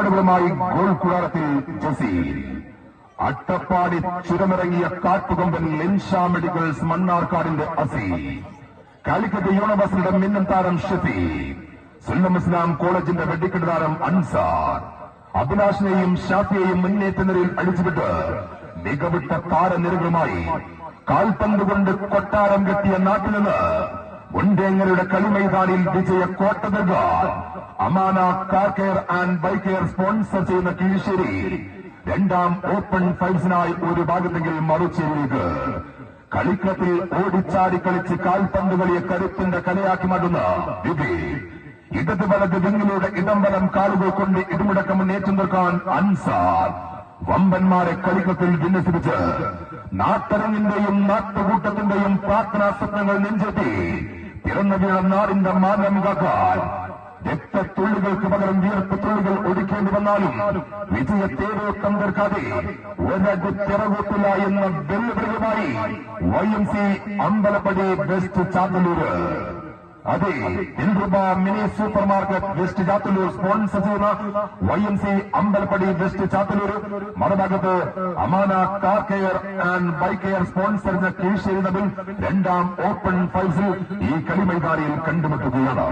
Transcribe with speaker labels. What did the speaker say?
Speaker 1: പുറപ്പെടുകളുമായി goal കൂടാരത്തിൽ Jaseel. Attappadi ചുരമിറങ്ങിയ കാട്ടുകൊമ്പൻ Linsha medicals മണ്ണാർക്കാടിന്റെ അസി. കാലിക്കറ്റ് യൂണിവേഴ്സിറ്റിയുടെ മിന്നൻ താരം ഷഫീഖ്. സുല്ലം ഇസ്ലാം കോളേജിന്റെ വെടിക്കെട്ട് താരം അൻസാർ. അഭിലാഷിനെയും ഷാഫിയെയും മുന്നേറ്റ നിരയിൽ അടിച്ചുവിട്ട് മികവിട്ട താരനിരകളുമായി കാൽപന്ത് കൊണ്ട് കൊട്ടാരം കെട്ടിയ നാട്ടിൽ നിന്ന് മുണ്ടേങ്ങരുടെ കളിമൈതാനിൽ വിജയ കോട്ട നൽകാൻ Amana car care and bike care sponsor ചെയ്യുന്ന കീഴ്ശ്ശേരി രണ്ടാം ഓപ്പൺ ഫൈവ്സിനായി ഒരു ഭാഗത്തെങ്കിൽ മറുചേരിയിലേക്ക് കളിക്കളത്തിൽ ഓടിച്ചാടി കളിച്ച് കാൽപന്ത് കളിയെ കരുത്തിന്റെ കലയാക്കി മാറ്റുന്ന വിധി. ഇടത് വലത് വിങ്ങിലൂടെ ഇടംബലം കാലുകൾ കൊണ്ട് ഇടിമുടക്കം മുന്നേറ്റം നിൽക്കാൻ അൻസാർ. വമ്പന്മാരെ കളിക്കത്തിൽ വിന്യസിപ്പിച്ച് നാട്ടരങ്ങിന്റെയും നാട്ടുകൂട്ടത്തിന്റെയും പ്രാർത്ഥനാ സ്വപ്നങ്ങൾ നെഞ്ചെത്തി പിറന്ന വീണ നാടിന്റെ മാനം കാക്കാൻ രക്തത്തുള്ളികൾക്ക് പകരം വിയർപ്പ് തുള്ളികൾ ഒടുക്കേണ്ടി വന്നാലും വിജയത്തേരോട്ടം തീർക്കാതെ ഒരടി പിറകൂട്ടില്ല എന്ന വെല്ലുവിളിയുമായി YMC അമ്പലപ്പടി വെസ്റ്റ് ചാത്തല്ലൂര്. അതെ, Dilruba mini super market west Chathallur sponsor ചെയ്യുന്ന YMC അമ്പലപ്പടി വെസ്റ്റ് ചാത്തല്ലൂർ. മറുഭാഗത്ത് Amana car care and bike care sponsor ചെയ്യുന്ന കീഴ്ശ്ശേരി നബിൽ രണ്ടാം ഓപ്പൺ ഫൈവ്സിൽ ഈ കളിമൈതാനിയിൽ കണ്ടുമുട്ടുകയാണ്.